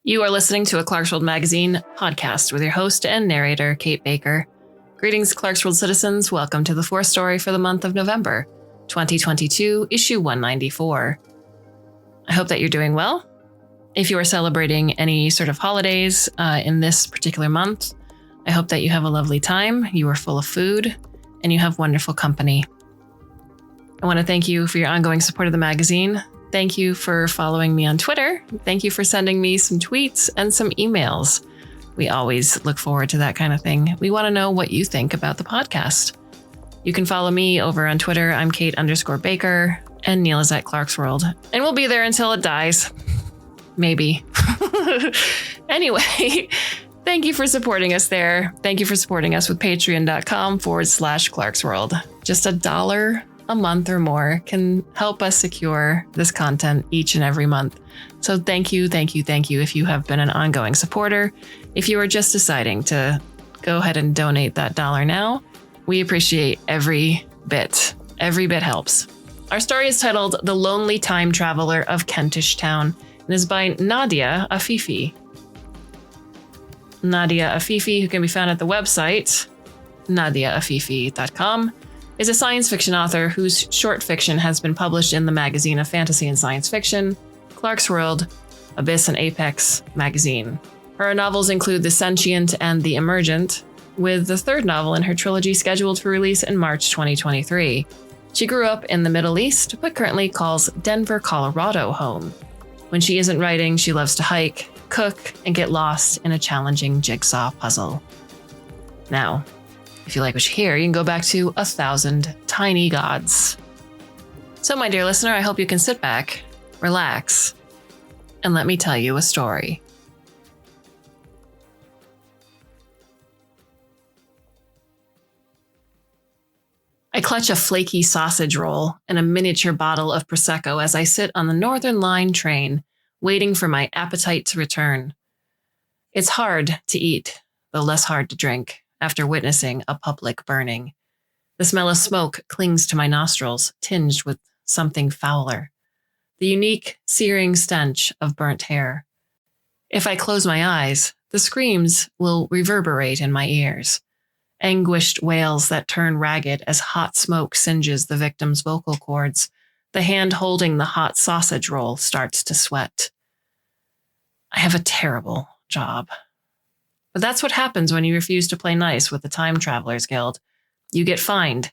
You are listening to a Clarkesworld Magazine podcast with your host and narrator, Kate Baker. Greetings, Clarkesworld citizens. Welcome to the fourth story for the month of November, 2022, issue 194. I hope that you're doing well. If you are celebrating any sort of holidays in this particular month, I hope that you have a lovely time, you are full of food, and you have wonderful company. I want to thank you for your ongoing support of the magazine. Thank you for following me on Twitter. Thank you for sending me some tweets and some emails. We always look forward to that kind of thing. We want to know what you think about the podcast. You can follow me over on Twitter. I'm Kate_Baker, and Neil is at Clarkesworld. And we'll be there until it dies. Maybe. Anyway, thank you for supporting us there. Thank you for supporting us with patreon.com/Clarkesworld. Just $1 a month or more can help us secure this content each and every month. So thank you if you have been an ongoing supporter. If you are just deciding to go ahead and donate that $1 now, we appreciate every bit. Every bit helps. Our story is titled The Lonely Time Traveler of Kentish Town and is by Nadia Afifi. Nadia Afifi, who can be found at the website nadiaafifi.com, is a science fiction author whose short fiction has been published in the magazine of fantasy and science fiction, Clarkesworld, Abyss and Apex magazine. Her novels include The Sentient and The Emergent, with the third novel in her trilogy scheduled for release in March 2023. She grew up in the Middle East, but currently calls Denver, Colorado home. When she isn't writing, she loves to hike, cook, and get lost in a challenging jigsaw puzzle. Now, if you like what you hear, you can go back to 1,000 Tiny Gods. So, my dear listener, I hope you can sit back, relax, and let me tell you a story. I clutch a flaky sausage roll and a miniature bottle of Prosecco as I sit on the Northern Line train, waiting for my appetite to return. It's hard to eat, though less hard to drink, after witnessing a public burning. The smell of smoke clings to my nostrils, tinged with something fouler. The unique, searing stench of burnt hair. If I close my eyes, the screams will reverberate in my ears. Anguished wails that turn ragged as hot smoke singes the victim's vocal cords. The hand holding the hot sausage roll starts to sweat. I have a terrible job. But that's what happens when you refuse to play nice with the Time Travelers Guild. You get fined.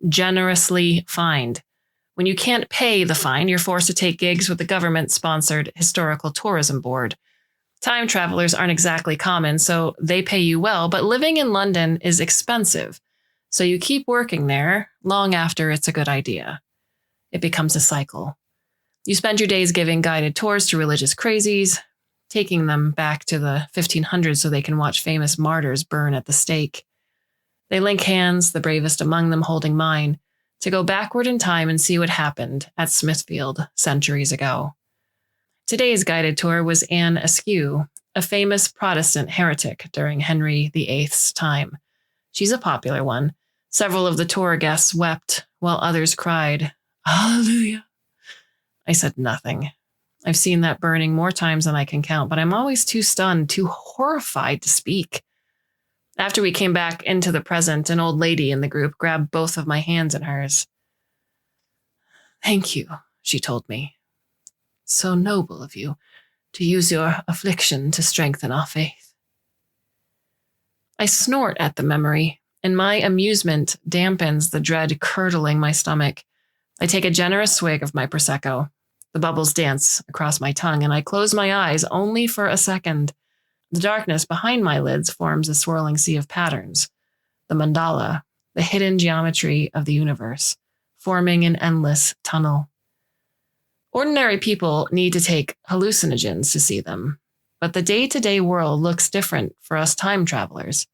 Generously fined. When you can't pay the fine, you're forced to take gigs with the government-sponsored Historical Tourism Board. Time travelers aren't exactly common, so they pay you well, but living in London is expensive. So you keep working there long after it's a good idea. It becomes a cycle. You spend your days giving guided tours to religious crazies, taking them back to the 1500s so they can watch famous martyrs burn at the stake. They link hands, the bravest among them holding mine, to go backward in time and see what happened at Smithfield centuries ago. Today's guided tour was Anne Askew, a famous Protestant heretic during Henry VIII's time. She's a popular one. Several of the tour guests wept, while others cried, "Hallelujah." I said nothing. I've seen that burning more times than I can count, but I'm always too stunned, too horrified to speak. After we came back into the present, an old lady in the group grabbed both of my hands in hers. "Thank you," she told me. "So noble of you to use your affliction to strengthen our faith." I snort at the memory, and my amusement dampens the dread curdling my stomach. I take a generous swig of my Prosecco. The bubbles dance across my tongue, and I close my eyes only for a second. The darkness behind my lids forms a swirling sea of patterns. The mandala, the hidden geometry of the universe, forming an endless tunnel. Ordinary people need to take hallucinogens to see them, but the day-to-day world looks different for us time travelers.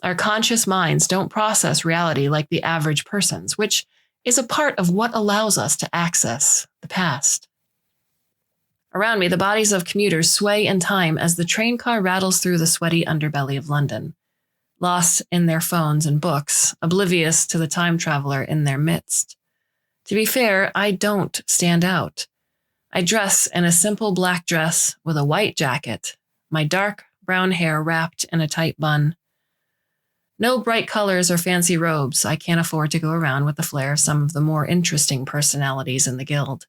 Our conscious minds don't process reality like the average person's, which is a part of what allows us to access the past. Around me, the bodies of commuters sway in time as the train car rattles through the sweaty underbelly of London, lost in their phones and books, oblivious to the time traveler in their midst. To be fair, I don't stand out. I dress in a simple black dress with a white jacket, my dark brown hair wrapped in a tight bun. No bright colors or fancy robes. I can't afford to go around with the flair of some of the more interesting personalities in the guild.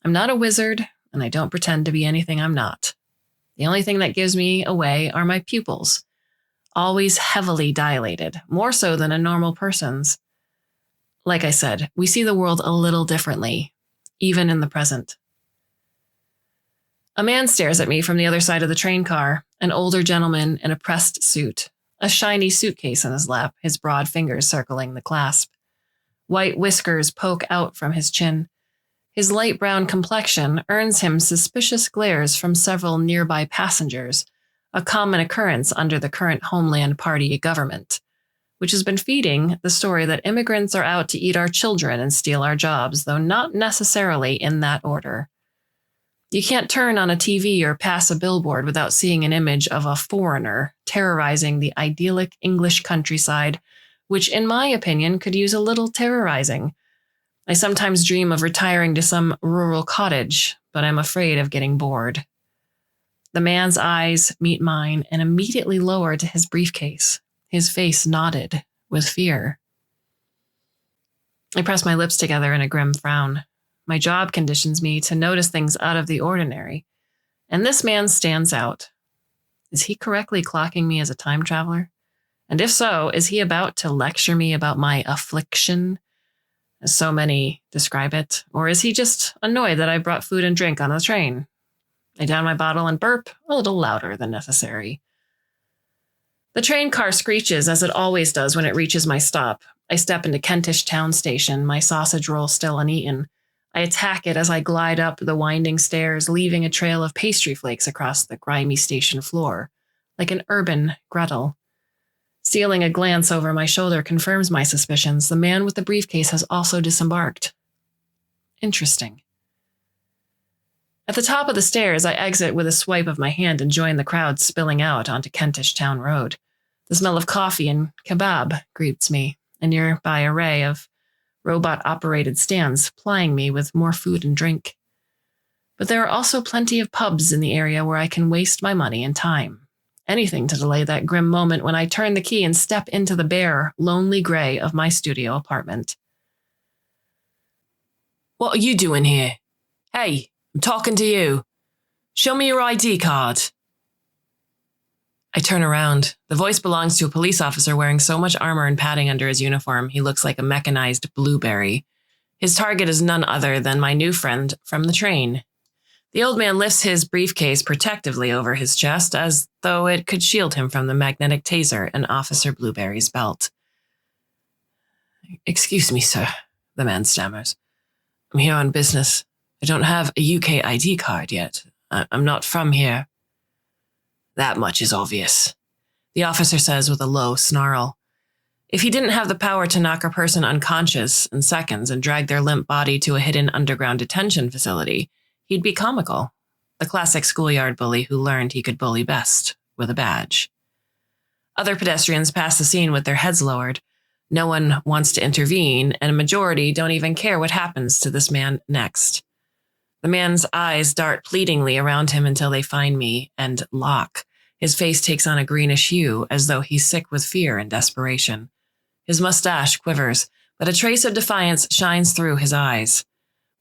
I'm not a wizard, and I don't pretend to be anything I'm not. The only thing that gives me away are my pupils, always heavily dilated, more so than a normal person's. Like I said, we see the world a little differently, even in the present. A man stares at me from the other side of the train car, an older gentleman in a pressed suit, a shiny suitcase in his lap, his broad fingers circling the clasp. White whiskers poke out from his chin. His light brown complexion earns him suspicious glares from several nearby passengers, a common occurrence under the current Homeland Party government, which has been feeding the story that immigrants are out to eat our children and steal our jobs, though not necessarily in that order. You can't turn on a TV or pass a billboard without seeing an image of a foreigner terrorizing the idyllic English countryside, which, in my opinion, could use a little terrorizing. I sometimes dream of retiring to some rural cottage, but I'm afraid of getting bored. The man's eyes meet mine and immediately lower to his briefcase, his face knotted with fear. I press my lips together in a grim frown. My job conditions me to notice things out of the ordinary, and this man stands out. Is he correctly clocking me as a time traveler? And if so, is he about to lecture me about my affliction, as so many describe it, or is he just annoyed that I brought food and drink on the train? I down my bottle and burp a little louder than necessary. The train car screeches as it always does when it reaches my stop. I step into Kentish town station, my sausage roll still uneaten. I attack it as I glide up the winding stairs, leaving a trail of pastry flakes across the grimy station floor, like an urban Gretel. Stealing a glance over my shoulder confirms my suspicions. The man with the briefcase has also disembarked. Interesting. At the top of the stairs, I exit with a swipe of my hand and join the crowd spilling out onto Kentish Town Road. The smell of coffee and kebab greets me, a nearby array of robot-operated stands plying me with more food and drink. But there are also plenty of pubs in the area where I can waste my money and time. Anything to delay that grim moment when I turn the key and step into the bare, lonely gray of my studio apartment. What are you doing here? Hey, I'm talking to you. Show me your ID card. I turn around. The voice belongs to a police officer wearing so much armor and padding under his uniform, he looks like a mechanized blueberry. His target is none other than my new friend from the train. The old man lifts his briefcase protectively over his chest, as though it could shield him from the magnetic taser in Officer Blueberry's belt. Excuse me, sir, the man stammers. I'm here on business. I don't have a UK ID card yet. I'm not from here. That much is obvious, the officer says with a low snarl. If he didn't have the power to knock a person unconscious in seconds and drag their limp body to a hidden underground detention facility, he'd be comical. The classic schoolyard bully who learned he could bully best with a badge. Other pedestrians pass the scene with their heads lowered. No one wants to intervene, and a majority don't even care what happens to this man next. The man's eyes dart pleadingly around him until they find me and lock. His face takes on a greenish hue, as though he's sick with fear and desperation. His mustache quivers, but a trace of defiance shines through his eyes.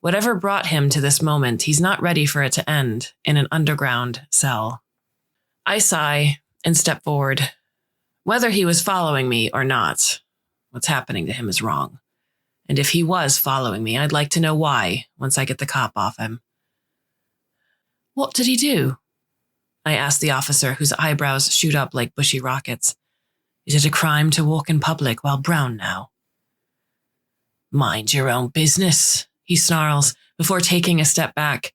Whatever brought him to this moment, he's not ready for it to end in an underground cell. I sigh and step forward. Whether he was following me or not, what's happening to him is wrong. And if he was following me, I'd like to know why, once I get the cop off him. What did he do? I ask the officer, whose eyebrows shoot up like bushy rockets. Is it a crime to walk in public while brown now? Mind your own business, he snarls, before taking a step back.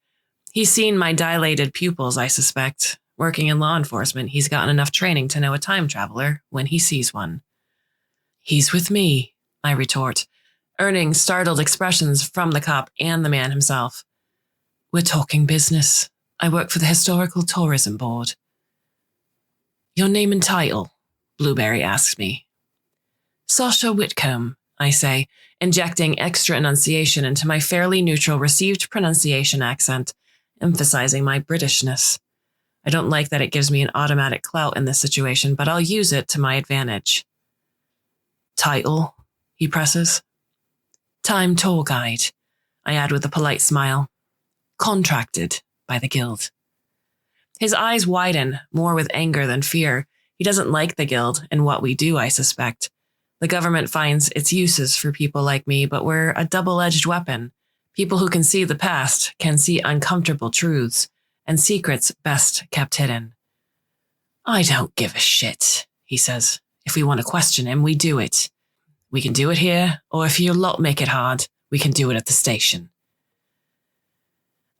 He's seen my dilated pupils, I suspect. Working in law enforcement, he's gotten enough training to know a time traveler when he sees one. He's with me, I retort, earning startled expressions from the cop and the man himself. We're talking business. I work for the Historical Tourism Board. Your name and title? Blueberry asks me. Sasha Whitcomb, I say, injecting extra enunciation into my fairly neutral received pronunciation accent, emphasizing my Britishness. I don't like that it gives me an automatic clout in this situation, but I'll use it to my advantage. Title, he presses. Time tour guide, I add with a polite smile. Contracted by the guild. His eyes widen, more with anger than fear. He doesn't like the guild and what we do, I suspect. The government finds its uses for people like me, but we're a double-edged weapon. People who can see the past can see uncomfortable truths and secrets best kept hidden. I don't give a shit, he says. If we want to question him, we do it. We can do it here, or if your lot make it hard, we can do it at the station.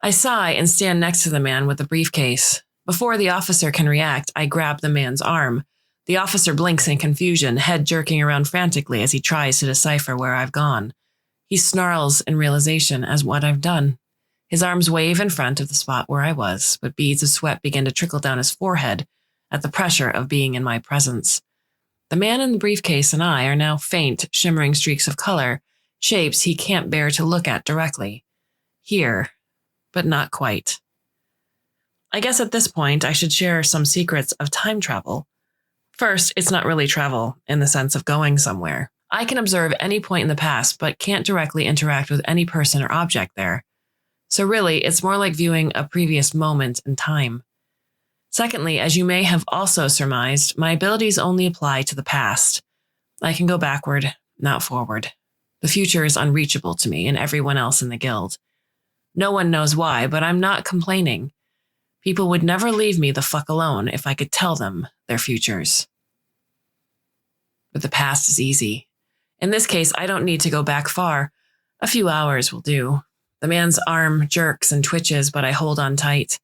I sigh and stand next to the man with the briefcase. Before the officer can react, I grab the man's arm. The officer blinks in confusion, head jerking around frantically as he tries to decipher where I've gone. He snarls in realization as what I've done. His arms wave in front of the spot where I was, but beads of sweat begin to trickle down his forehead at the pressure of being in my presence. The man in the briefcase and I are now faint, shimmering streaks of color, shapes he can't bear to look at directly. Here, but not quite. I guess at this point I should share some secrets of time travel. First, it's not really travel in the sense of going somewhere. I can observe any point in the past, but can't directly interact with any person or object there. So really, it's more like viewing a previous moment in time. Secondly, as you may have also surmised, my abilities only apply to the past. I can go backward, not forward. The future is unreachable to me and everyone else in the guild. No one knows why, but I'm not complaining. People would never leave me the fuck alone if I could tell them their futures. But the past is easy. In this case, I don't need to go back far. A few hours will do. The man's arm jerks and twitches, but I hold on tight.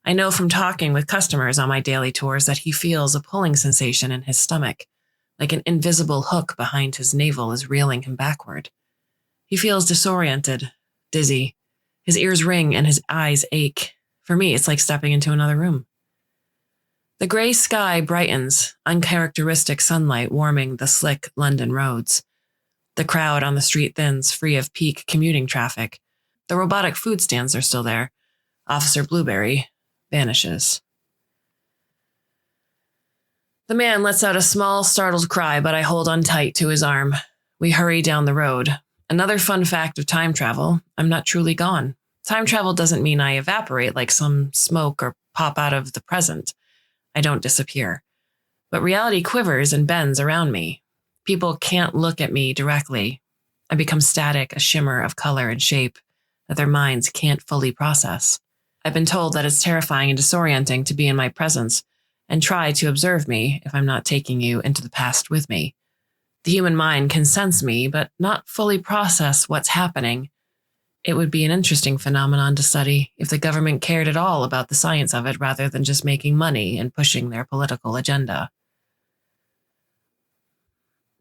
I know from talking with customers on my daily tours that he feels a pulling sensation in his stomach, like an invisible hook behind his navel is reeling him backward. He feels disoriented, dizzy. His ears ring and his eyes ache. For me, it's like stepping into another room. The gray sky brightens, uncharacteristic sunlight warming the slick London roads. The crowd on the street thins, free of peak commuting traffic. The robotic food stands are still there. Officer Blueberry vanishes. The man lets out a small, startled cry, but I hold on tight to his arm. We hurry down the road. Another fun fact of time travel, I'm not truly gone. Time travel doesn't mean I evaporate like some smoke or pop out of the present. I don't disappear. But reality quivers and bends around me. People can't look at me directly. I become static, a shimmer of color and shape that their minds can't fully process. I've been told that it's terrifying and disorienting to be in my presence and try to observe me if I'm not taking you into the past with me. The human mind can sense me, but not fully process what's happening. It would be an interesting phenomenon to study if the government cared at all about the science of it rather than just making money and pushing their political agenda.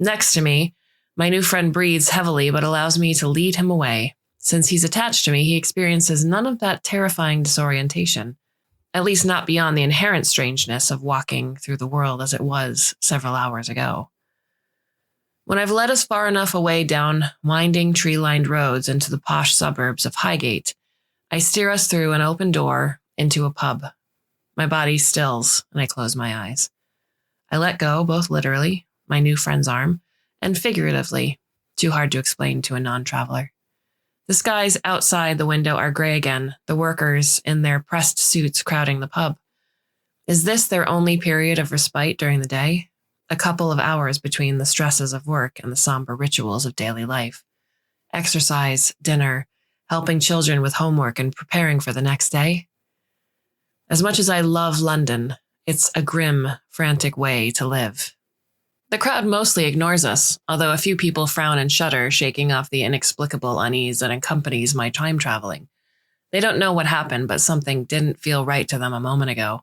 Next to me, my new friend breathes heavily but allows me to lead him away. Since he's attached to me, he experiences none of that terrifying disorientation, at least not beyond the inherent strangeness of walking through the world as it was several hours ago. When I've led us far enough away down winding tree-lined roads into the posh suburbs of Highgate, I steer us through an open door into a pub. My body stills and I close my eyes. I let go, both literally, my new friend's arm, and figuratively, too hard to explain to a non-traveler. The skies outside the window are gray again, the workers in their pressed suits crowding the pub. Is this their only period of respite during the day? A couple of hours between the stresses of work and the somber rituals of daily life. Exercise, dinner, helping children with homework and preparing for the next day. As much as I love London, it's a grim, frantic way to live. The crowd mostly ignores us, although a few people frown and shudder, shaking off the inexplicable unease that accompanies my time traveling. They don't know what happened, but something didn't feel right to them a moment ago.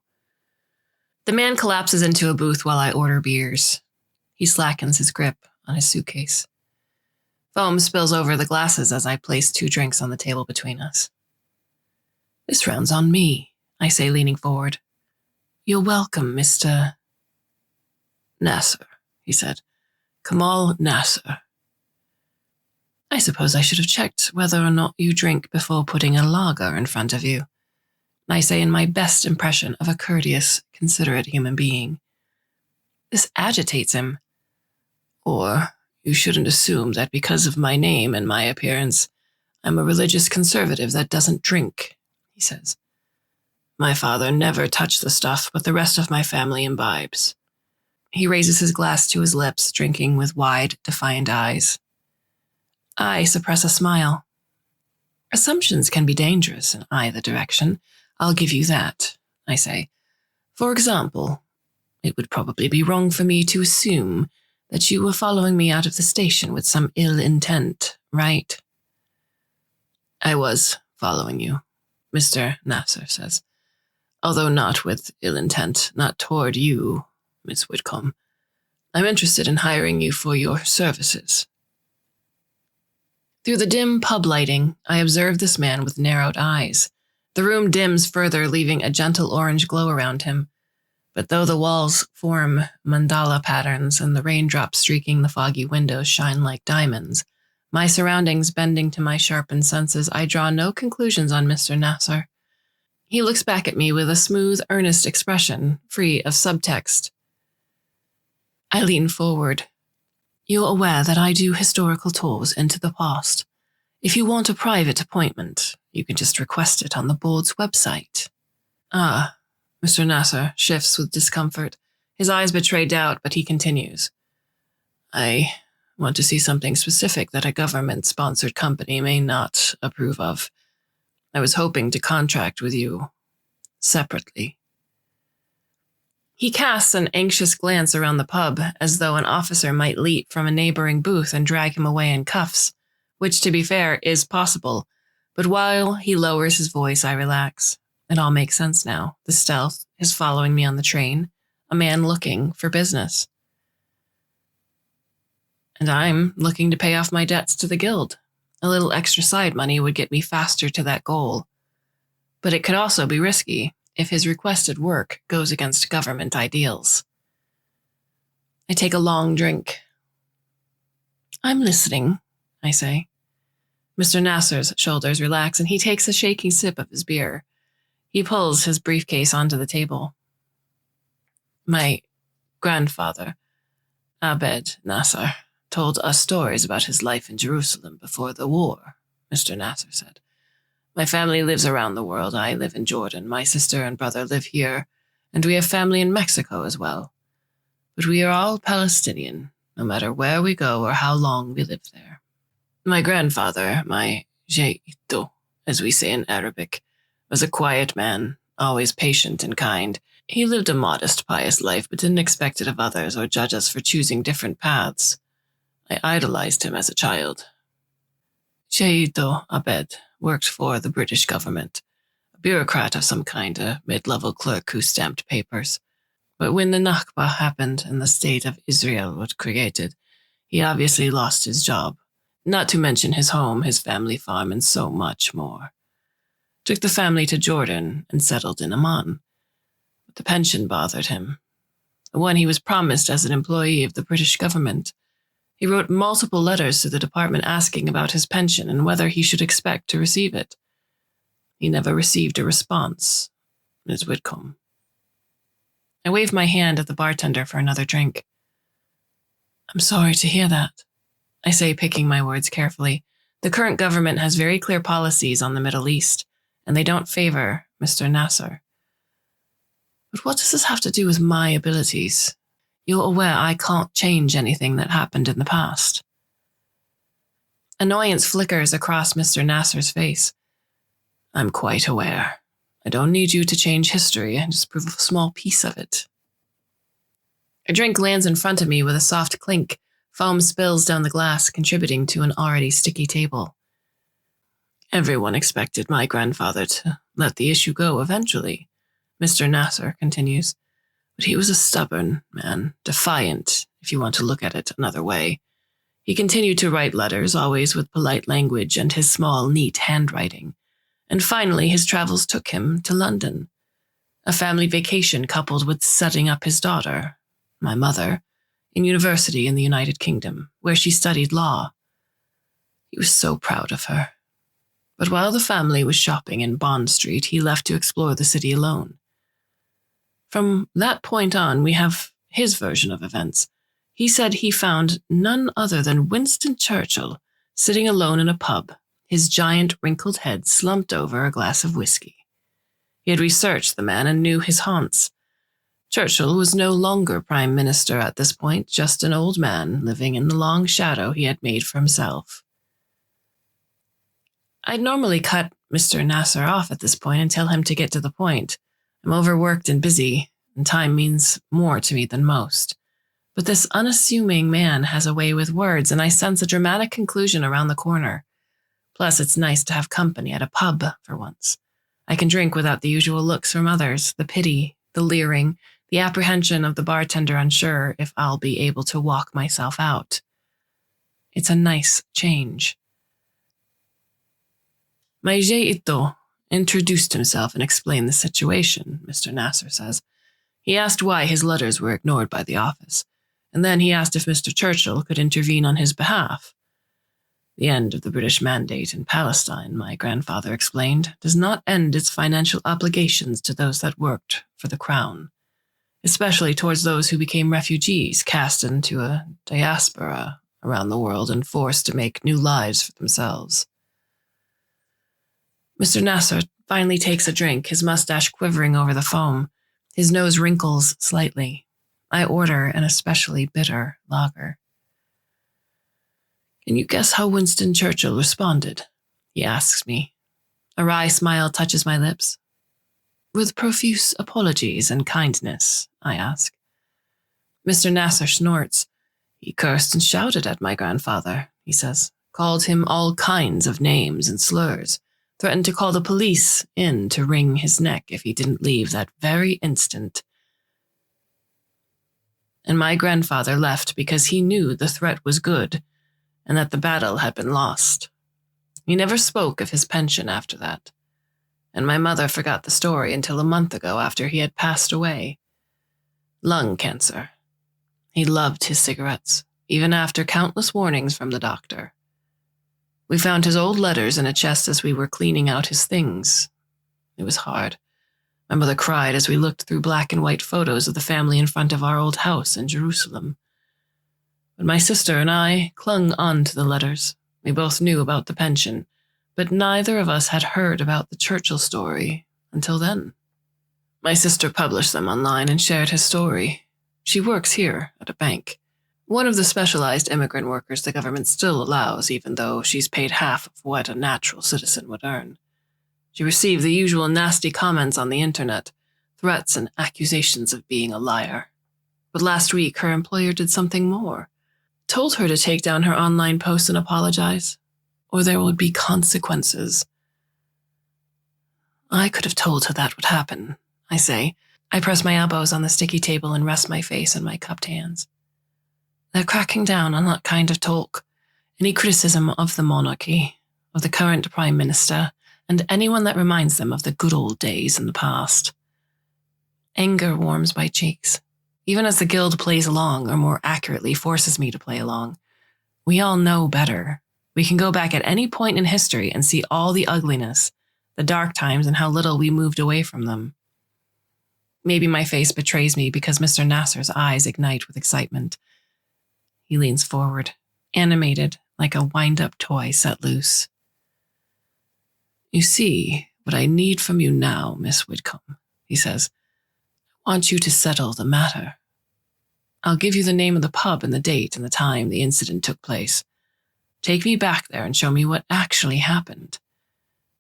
The man collapses into a booth while I order beers. He slackens his grip on his suitcase. Foam spills over the glasses as I place 2 drinks on the table between us. This round's on me, I say, leaning forward. You're welcome, Mr. Nasser, he said. Kamal Nasser. I suppose I should have checked whether or not you drink before putting a lager in front of you. I say in my best impression of a courteous, considerate human being. This agitates him. Or you shouldn't assume that because of my name and my appearance, I'm a religious conservative that doesn't drink, he says. My father never touched the stuff, but the rest of my family imbibes. He raises his glass to his lips, drinking with wide, defiant eyes. I suppress a smile. Assumptions can be dangerous in either direction. I'll give you that, I say. For example, it would probably be wrong for me to assume that you were following me out of the station with some ill intent, right? I was following you, Mr. Nasser says. Although not with ill intent, not toward you, Miss Whitcomb. I'm interested in hiring you for your services. Through the dim pub lighting, I observe this man with narrowed eyes. The room dims further, leaving a gentle orange glow around him. But though the walls form mandala patterns and the raindrops streaking the foggy windows shine like diamonds, my surroundings bending to my sharpened senses, I draw no conclusions on Mr. Nasser. He looks back at me with a smooth, earnest expression, free of subtext. I lean forward. You're aware that I do historical tours into the past. If you want a private appointment, you can just request it on the board's website. Ah, Mr. Nasser shifts with discomfort. His eyes betray doubt, but he continues. I want to see something specific that a government-sponsored company may not approve of. I was hoping to contract with you separately. He casts an anxious glance around the pub, as though an officer might leap from a neighboring booth and drag him away in cuffs, which, to be fair, is possible. But while he lowers his voice, I relax. It all makes sense now. The stealth is following me on the train, a man looking for business. And I'm looking to pay off my debts to the guild. A little extra side money would get me faster to that goal. But it could also be risky if his requested work goes against government ideals. I take a long drink. I'm listening, I say. Mr. Nasser's shoulders relax, and he takes a shaky sip of his beer. He pulls his briefcase onto the table. My grandfather, Abed Nasser, told us stories about his life in Jerusalem before the war, Mr. Nasser said. My family lives around the world. I live in Jordan. My sister and brother live here, and we have family in Mexico as well. But we are all Palestinian, no matter where we go or how long we live there. My grandfather, my Jayito, as we say in Arabic, was a quiet man, always patient and kind. He lived a modest, pious life, but didn't expect it of others or judge us for choosing different paths. I idolized him as a child. Jayito Abed worked for the British government, a bureaucrat of some kind, a mid-level clerk who stamped papers. But when the Nakba happened and the state of Israel was created, he obviously lost his job, not to mention his home, his family farm, and so much more. Took the family to Jordan and settled in Amman. But the pension bothered him, the one he was promised as an employee of the British government. He wrote multiple letters to the department asking about his pension and whether he should expect to receive it. He never received a response, Ms. Whitcomb. I waved my hand at the bartender for another drink. I'm sorry to hear that, I say, picking my words carefully. The current government has very clear policies on the Middle East, and they don't favor Mr. Nasser. But what does this have to do with my abilities? You're aware I can't change anything that happened in the past. Annoyance flickers across Mr. Nasser's face. I'm quite aware. I don't need you to change history, I just prove a small piece of it. A drink lands in front of me with a soft clink. Foam spills down the glass, contributing to an already sticky table. Everyone expected my grandfather to let the issue go eventually, Mr. Nasser continues. But he was a stubborn man, defiant, if you want to look at it another way. He continued to write letters, always with polite language and his small, neat handwriting. And finally, his travels took him to London. A family vacation coupled with setting up his daughter, my mother, in university in the United Kingdom, where she studied law. He was so proud of her. But while the family was shopping in Bond Street, he left to explore the city alone. From that point on, we have his version of events. He said he found none other than Winston Churchill sitting alone in a pub, his giant wrinkled head slumped over a glass of whiskey. He had researched the man and knew his haunts. Churchill was no longer Prime Minister at this point, just an old man living in the long shadow he had made for himself. I'd normally cut Mr. Nasser off at this point and tell him to get to the point. I'm overworked and busy, and time means more to me than most. But this unassuming man has a way with words, and I sense a dramatic conclusion around the corner. Plus, it's nice to have company at a pub for once. I can drink without the usual looks from others, the pity, the leering, the apprehension of the bartender unsure if I'll be able to walk myself out. It's a nice change. Maije Ito introduced himself and explained the situation, Mr. Nasser says. He asked why his letters were ignored by the office, and then he asked if Mr. Churchill could intervene on his behalf. The end of the British mandate in Palestine, my grandfather explained, does not end its financial obligations to those that worked for the Crown, especially towards those who became refugees cast into a diaspora around the world and forced to make new lives for themselves. Mr. Nasser finally takes a drink, his mustache quivering over the foam. His nose wrinkles slightly. I order an especially bitter lager. Can you guess how Winston Churchill responded? He asks me. A wry smile touches my lips. With profuse apologies and kindness, I ask. Mr. Nasser snorts. He cursed and shouted at my grandfather, he says, called him all kinds of names and slurs, threatened to call the police in to wring his neck if he didn't leave that very instant. And my grandfather left because he knew the threat was good and that the battle had been lost. He never spoke of his pension after that, and my mother forgot the story until a month ago after he had passed away. Lung cancer. He loved his cigarettes, even after countless warnings from the doctor. We found his old letters in a chest as we were cleaning out his things. It was hard. My mother cried as we looked through black and white photos of the family in front of our old house in Jerusalem. But my sister and I clung on to the letters. We both knew about the pension, but neither of us had heard about the Churchill story until then. My sister published them online and shared his story. She works here at a bank. One of the specialized immigrant workers the government still allows, even though she's paid half of what a natural citizen would earn. She received the usual nasty comments on the internet, threats and accusations of being a liar. But last week, her employer did something more. Told her to take down her online post and apologize, or there would be consequences. I could have told her that would happen, I say. I press my elbows on the sticky table and rest my face in my cupped hands. They're cracking down on that kind of talk. Any criticism of the monarchy, of the current Prime Minister, and anyone that reminds them of the good old days in the past. Anger warms my cheeks, even as the guild plays along, or more accurately forces me to play along. We all know better. We can go back at any point in history and see all the ugliness, the dark times, and how little we moved away from them. Maybe my face betrays me because Mr. Nasser's eyes ignite with excitement. He leans forward, animated like a wind-up toy set loose. You see, what I need from you now, Miss Whitcomb, he says. I want you to settle the matter. I'll give you the name of the pub and the date and the time the incident took place. Take me back there and show me what actually happened.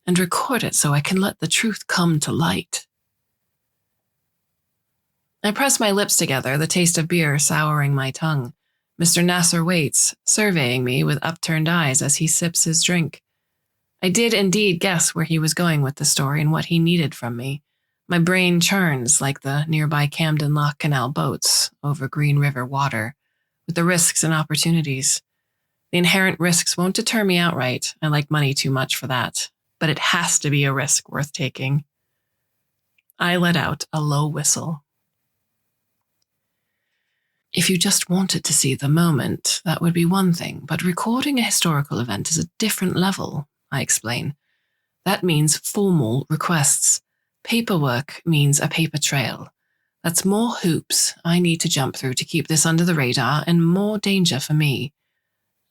And record it so I can let the truth come to light. I press my lips together, the taste of beer souring my tongue. Mr. Nasser waits, surveying me with upturned eyes as he sips his drink. I did indeed guess where he was going with the story and what he needed from me. My brain churns like the nearby Camden Lock Canal boats over Green River water, with the risks and opportunities. The inherent risks won't deter me outright. I like money too much for that, but it has to be a risk worth taking. I let out a low whistle. If you just wanted to see the moment, that would be one thing, but recording a historical event is a different level, I explain. That means formal requests. Paperwork means a paper trail. That's more hoops I need to jump through to keep this under the radar and more danger for me.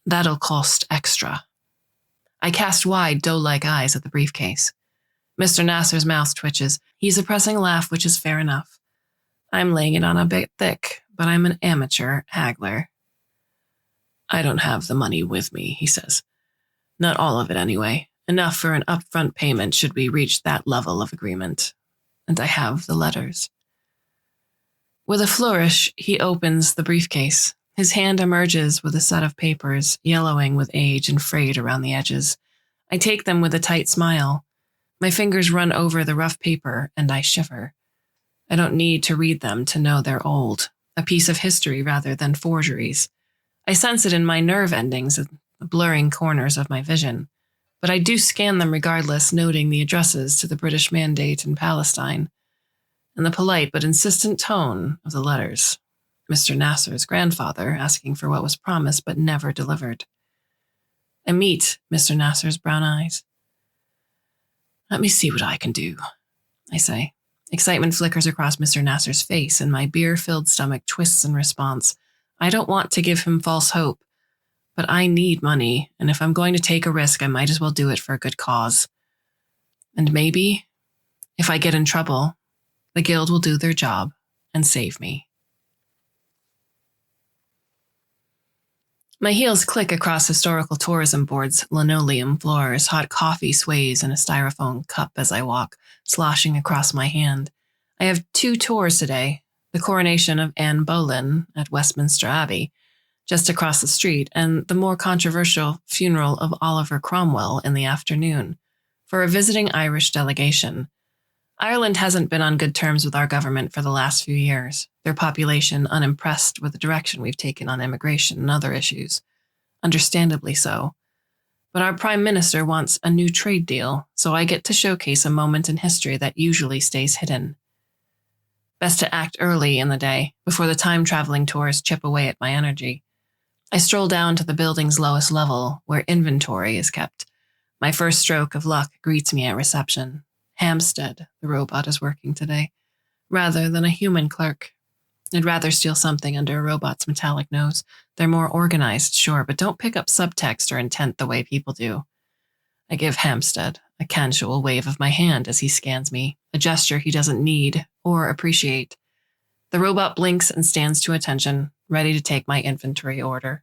That'll cost extra. I cast wide, doe-like eyes at the briefcase. Mr. Nasser's mouth twitches. He's suppressing a laugh, which is fair enough. I'm laying it on a bit thick, but I'm an amateur haggler. I don't have the money with me, he says. Not all of it, anyway. Enough for an upfront payment should we reach that level of agreement. And I have the letters. With a flourish, he opens the briefcase. His hand emerges with a set of papers, yellowing with age and frayed around the edges. I take them with a tight smile. My fingers run over the rough paper, and I shiver. I don't need to read them to know they're old, a piece of history rather than forgeries. I sense it in my nerve endings, the blurring corners of my vision. But I do scan them regardless, noting the addresses to the British Mandate in Palestine, and the polite but insistent tone of the letters. Mr. Nasser's grandfather asking for what was promised but never delivered. I meet Mr. Nasser's brown eyes. Let me see what I can do, I say. Excitement flickers across Mr. Nasser's face, and my beer-filled stomach twists in response. I don't want to give him false hope, but I need money, and if I'm going to take a risk, I might as well do it for a good cause. And maybe, if I get in trouble, the Guild will do their job and save me. My heels click across historical tourism boards, linoleum floors, hot coffee sways in a styrofoam cup as I walk, sloshing across my hand. I have 2 tours today, the coronation of Anne Boleyn at Westminster Abbey, just across the street, and the more controversial funeral of Oliver Cromwell in the afternoon, for a visiting Irish delegation. Ireland hasn't been on good terms with our government for the last few years, their population unimpressed with the direction we've taken on immigration and other issues. Understandably so. But our Prime Minister wants a new trade deal, so I get to showcase a moment in history that usually stays hidden. Best to act early in the day, before the time-traveling tours chip away at my energy. I stroll down to the building's lowest level, where inventory is kept. My first stroke of luck greets me at reception. Hampstead, the robot, is working today, rather than a human clerk. I'd rather steal something under a robot's metallic nose. They're more organized, sure, but don't pick up subtext or intent the way people do. I give Hampstead a casual wave of my hand as he scans me, a gesture he doesn't need or appreciate. The robot blinks and stands to attention, ready to take my inventory order.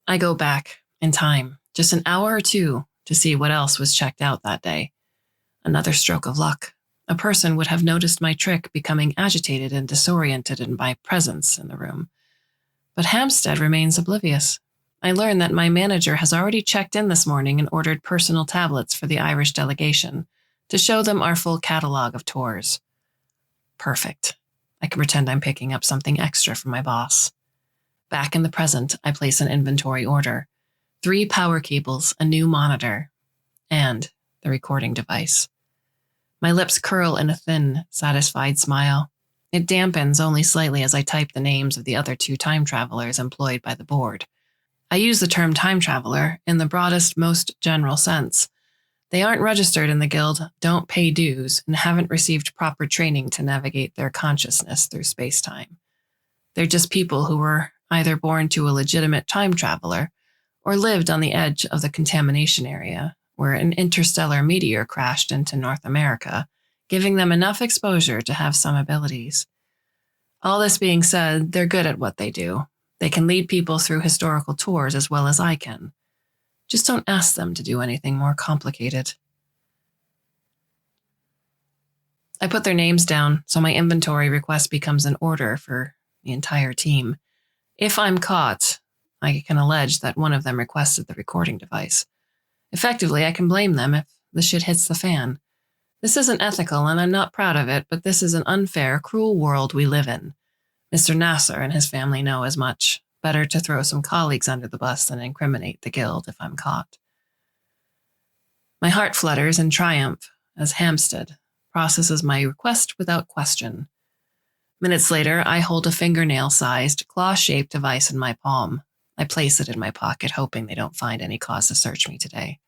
I go back, in time, just an hour or 2, to see what else was checked out that day. Another stroke of luck. A person would have noticed my trick, becoming agitated and disoriented in my presence in the room. But Hampstead remains oblivious. I learn that my manager has already checked in this morning and ordered personal tablets for the Irish delegation to show them our full catalog of tours. Perfect. I can pretend I'm picking up something extra from my boss. Back in the present, I place an inventory order. 3 power cables, a new monitor, and the recording device. My lips curl in a thin, satisfied smile. It dampens only slightly as I type the names of the other 2 time travelers employed by the board. I use the term time traveler in the broadest, most general sense. They aren't registered in the Guild, don't pay dues, and haven't received proper training to navigate their consciousness through space-time. They're just people who were either born to a legitimate time traveler or lived on the edge of the contamination area, where an interstellar meteor crashed into North America, giving them enough exposure to have some abilities. All this being said, they're good at what they do. They can lead people through historical tours as well as I can. Just don't ask them to do anything more complicated. I put their names down, so my inventory request becomes an order for the entire team. If I'm caught, I can allege that one of them requested the recording device. Effectively, I can blame them if the shit hits the fan. This isn't ethical, and I'm not proud of it, but this is an unfair, cruel world we live in. Mr. Nasser and his family know as much. Better to throw some colleagues under the bus than incriminate the Guild if I'm caught. My heart flutters in triumph as Hampstead processes my request without question. Minutes later, I hold a fingernail-sized, claw-shaped device in my palm. I place it in my pocket, hoping they don't find any cause to search me today.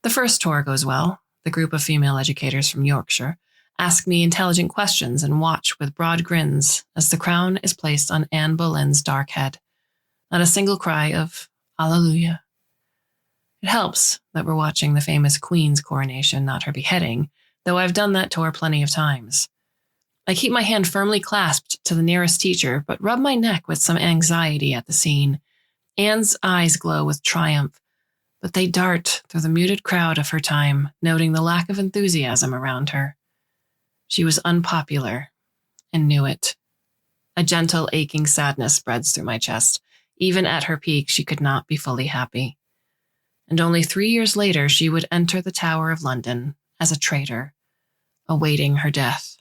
The first tour goes well. The group of female educators from Yorkshire ask me intelligent questions and watch with broad grins as the crown is placed on Anne Boleyn's dark head. Not a single cry of Alleluia. It helps that we're watching the famous Queen's coronation, not her beheading, though I've done that tour plenty of times. I keep my hand firmly clasped to the nearest teacher, but rub my neck with some anxiety at the scene. Anne's eyes glow with triumph, but they dart through the muted crowd of her time, noting the lack of enthusiasm around her. She was unpopular and knew it. A gentle, aching sadness spreads through my chest. Even at her peak, she could not be fully happy. And only 3 years later, she would enter the Tower of London as a traitor, awaiting her death.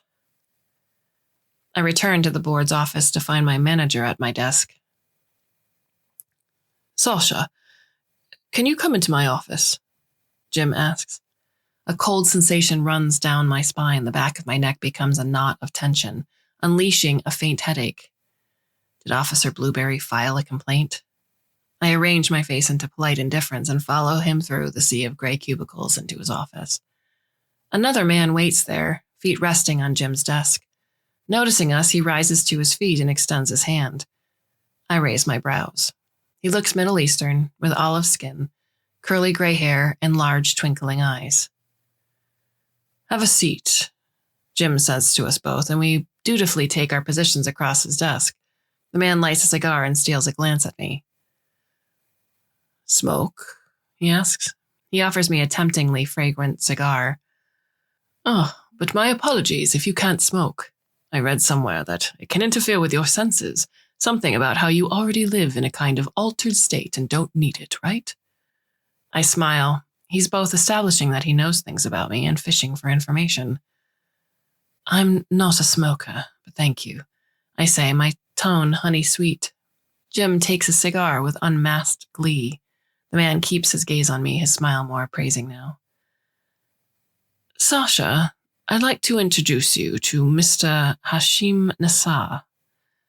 I returned to the board's office to find my manager at my desk. "Sasha, can you come into my office?" Jim asks. A cold sensation runs down my spine. The back of my neck becomes a knot of tension, unleashing a faint headache. Did Officer Blueberry file a complaint? I arrange my face into polite indifference and follow him through the sea of gray cubicles into his office. Another man waits there, feet resting on Jim's desk. Noticing us, he rises to his feet and extends his hand. I raise my brows. He looks Middle Eastern, with olive skin, curly gray hair, and large twinkling eyes. "Have a seat," Jim says to us both, and we dutifully take our positions across his desk. The man lights a cigar and steals a glance at me. "Smoke?" he asks. He offers me a temptingly fragrant cigar. "Oh, but my apologies if you can't smoke. I read somewhere that it can interfere with your senses, something about how you already live in a kind of altered state and don't need it, right?" I smile. He's both establishing that he knows things about me and fishing for information. "I'm not a smoker, but thank you," I say, my tone honey-sweet. Jim takes a cigar with unmasked glee. The man keeps his gaze on me, his smile more appraising now. "Sasha, I'd like to introduce you to Mr. Hashim Nassar.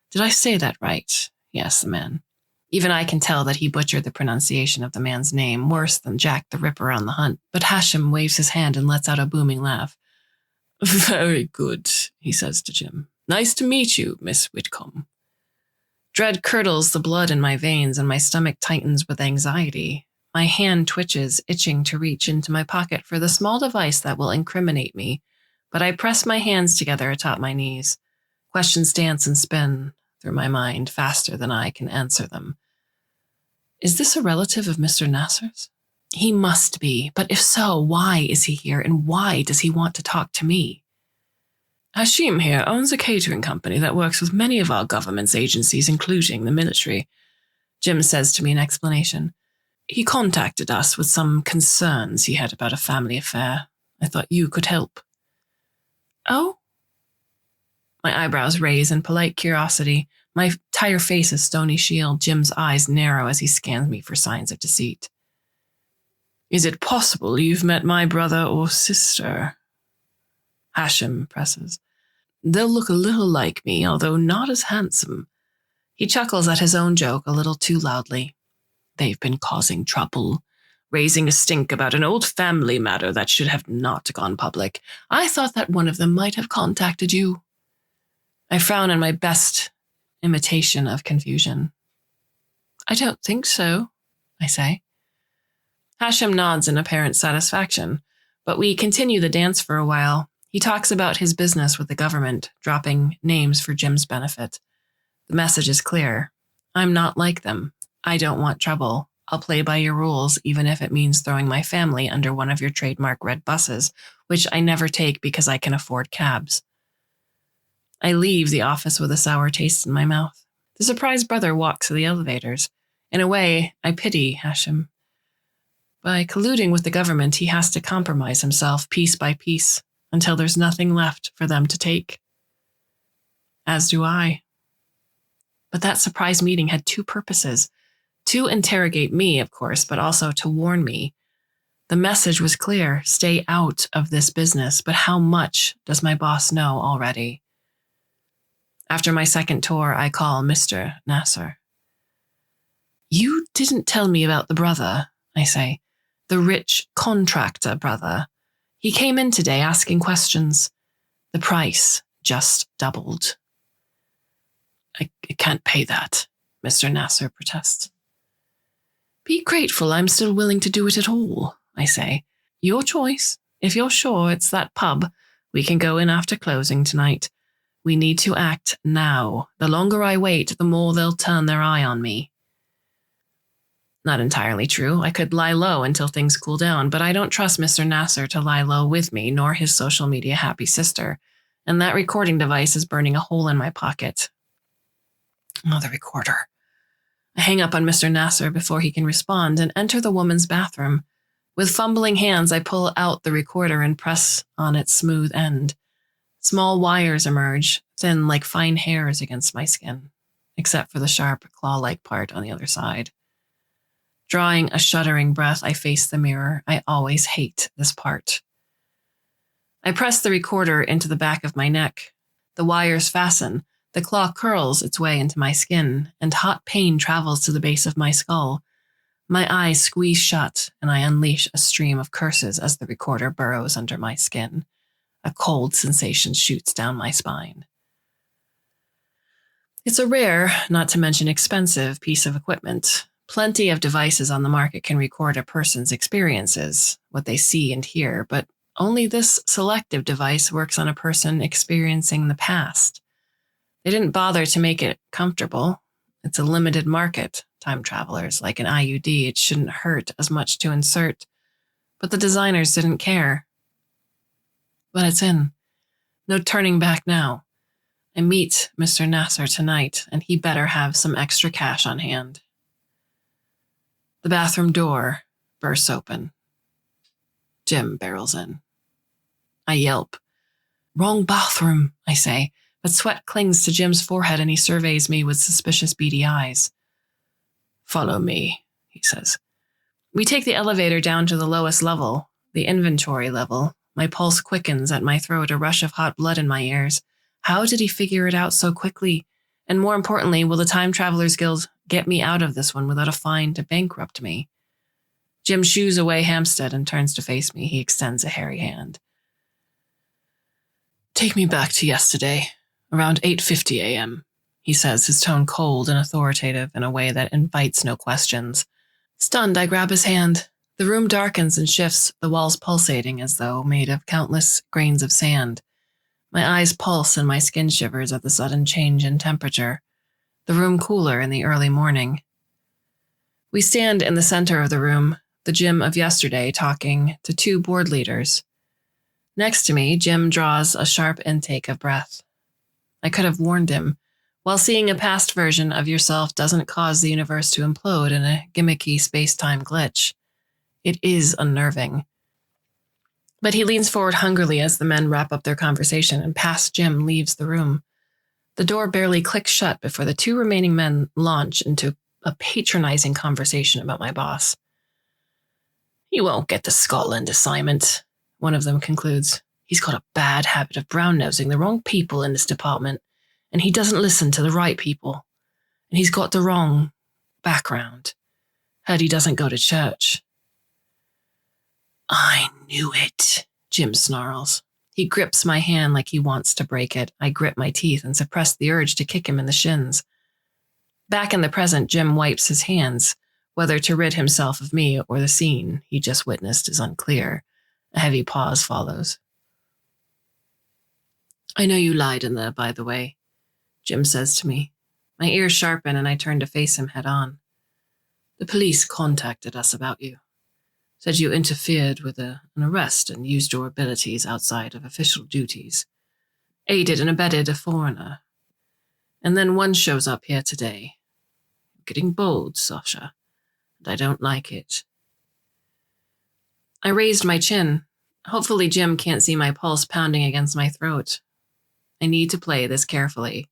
Did I say that right?" Yes, the man. Even I can tell that he butchered the pronunciation of the man's name, worse than Jack the Ripper on the hunt, but Hashim waves his hand and lets out a booming laugh. "Very good," he says to Jim. "Nice to meet you, Miss Whitcomb." Dread curdles the blood in my veins and my stomach tightens with anxiety. My hand twitches, itching to reach into my pocket for the small device that will incriminate me, but I press my hands together atop my knees. Questions dance and spin through my mind faster than I can answer them. Is this a relative of Mr. Nasser's? He must be, but if so, why is he here and why does he want to talk to me? "Hashim here owns a catering company that works with many of our government's agencies, including the military," Jim says to me in explanation. "He contacted us with some concerns he had about a family affair. I thought you could help." "Oh?" My eyebrows raise in polite curiosity. My entire face a stony shield. Jim's eyes narrow as he scans me for signs of deceit. "Is it possible you've met my brother or sister?" Hashim presses. "They'll look a little like me, although not as handsome." He chuckles at his own joke a little too loudly. "They've been causing trouble, raising a stink about an old family matter that should have not gone public. I thought that one of them might have contacted you." I frown in my best imitation of confusion. "I don't think so," I say. Hashim nods in apparent satisfaction, but we continue the dance for a while. He talks about his business with the government, dropping names for Jim's benefit. The message is clear. I'm not like them. I don't want trouble. I'll play by your rules, even if it means throwing my family under one of your trademark red buses, which I never take because I can afford cabs. I leave the office with a sour taste in my mouth. The surprised brother walks to the elevators. In a way, I pity Hashim. By colluding with the government, he has to compromise himself piece by piece until there's nothing left for them to take. As do I. But that surprise meeting had two purposes. To interrogate me, of course, but also to warn me. The message was clear: stay out of this business, but how much does my boss know already? After my second tour, I call Mr. Nasser. You didn't tell me about the brother, I say. The rich contractor brother. He came in today asking questions. The price just doubled. I can't pay that, Mr. Nasser protests. Be grateful I'm still willing to do it at all, I say. Your choice. If you're sure it's that pub, we can go in after closing tonight. We need to act now. The longer I wait, the more they'll turn their eye on me. Not entirely true. I could lie low until things cool down, but I don't trust Mr. Nasser to lie low with me, nor his social media happy sister. And that recording device is burning a hole in my pocket. Oh, the recorder. I hang up on Mr. Nasser before he can respond and enter the woman's bathroom. With fumbling hands, I pull out the recorder and press on its smooth end. Small wires emerge, thin like fine hairs against my skin, except for the sharp, claw-like part on the other side. Drawing a shuddering breath, I face the mirror. I always hate this part. I press the recorder into the back of my neck. The wires fasten. The claw curls its way into my skin, and hot pain travels to the base of my skull. My eyes squeeze shut, and I unleash a stream of curses as the recorder burrows under my skin. A cold sensation shoots down my spine. It's a rare, not to mention expensive, piece of equipment. Plenty of devices on the market can record a person's experiences, what they see and hear, but only this selective device works on a person experiencing the past. They didn't bother to make it comfortable. It's a limited market, time travelers. Like an IUD, it shouldn't hurt as much to insert. But the designers didn't care. But it's in. No turning back now. I meet Mr. Nasser tonight, and he better have some extra cash on hand. The bathroom door bursts open. Jim barrels in. I yelp. Wrong bathroom, I say, but sweat clings to Jim's forehead and he surveys me with suspicious beady eyes. Follow me, he says. We take the elevator down to the lowest level, the inventory level. My pulse quickens at my throat, a rush of hot blood in my ears. How did he figure it out so quickly? And more importantly, will the Time Travelers Guild get me out of this one without a fine to bankrupt me? Jim shoos away Hampstead and turns to face me. He extends a hairy hand. Take me back to yesterday, around 8:50 a.m., he says, his tone cold and authoritative in a way that invites no questions. Stunned, I grab his hand. The room darkens and shifts, the walls pulsating as though made of countless grains of sand. My eyes pulse and my skin shivers at the sudden change in temperature. The room cooler in the early morning. We stand in the center of the room, the Jim of yesterday, talking to two board leaders. Next to me, Jim draws a sharp intake of breath. I could have warned him. While seeing a past version of yourself doesn't cause the universe to implode in a gimmicky space-time glitch. It is unnerving. But he leans forward hungrily as the men wrap up their conversation and past Jim leaves the room. The door barely clicks shut before the two remaining men launch into a patronizing conversation about my boss. You won't get the Scotland assignment, one of them concludes. He's got a bad habit of brown-nosing the wrong people in this department, and he doesn't listen to the right people. And he's got the wrong background. Heard he doesn't go to church. I knew it, Jim snarls. He grips my hand like he wants to break it. I grip my teeth and suppress the urge to kick him in the shins. Back in the present, Jim wipes his hands. Whether to rid himself of me or the scene he just witnessed is unclear. A heavy pause follows. I know you lied in there, by the way, Jim says to me. My ears sharpen and I turn to face him head on. The police contacted us about you. Said you interfered with an arrest and used your abilities outside of official duties. Aided and abetted a foreigner. And then one shows up here today. You're getting bold, Sasha, and I don't like it. I raised my chin. Hopefully Jim can't see my pulse pounding against my throat. I need to play this carefully.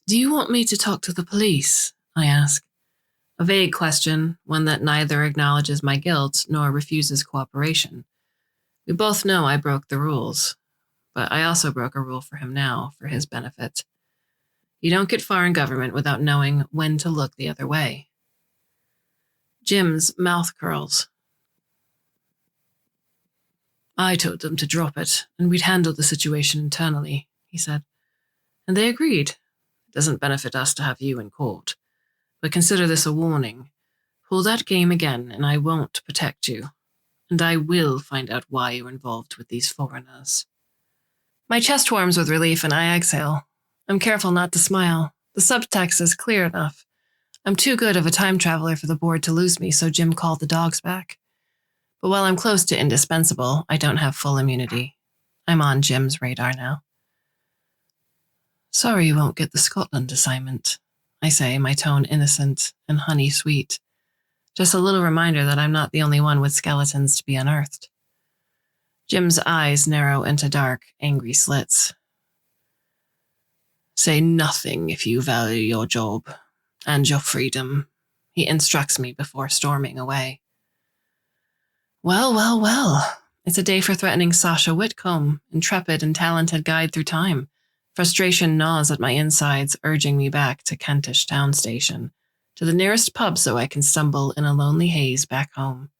Do you want me to talk to the police? I ask. A vague question, one that neither acknowledges my guilt nor refuses cooperation. We both know I broke the rules, but I also broke a rule for him now, for his benefit. You don't get far in government without knowing when to look the other way. Jim's mouth curls. I told them to drop it, and we'd handle the situation internally, he said. And they agreed. It doesn't benefit us to have you in court. But consider this a warning. Pull that game again, and I won't protect you. And I will find out why you're involved with these foreigners. My chest warms with relief, and I exhale. I'm careful not to smile. The subtext is clear enough. I'm too good of a time traveler for the board to lose me, so Jim called the dogs back. But while I'm close to indispensable, I don't have full immunity. I'm on Jim's radar now. Sorry you won't get the Scotland assignment, I say, my tone innocent and honey sweet. Just a little reminder that I'm not the only one with skeletons to be unearthed. Jim's eyes narrow into dark, angry slits. Say nothing if you value your job and your freedom, he instructs me before storming away. Well. It's a day for threatening Sasha Whitcomb, intrepid and talented guide through time. Frustration gnaws at my insides, urging me back to Kentish town station, to the nearest pub so I can stumble in a lonely haze back home.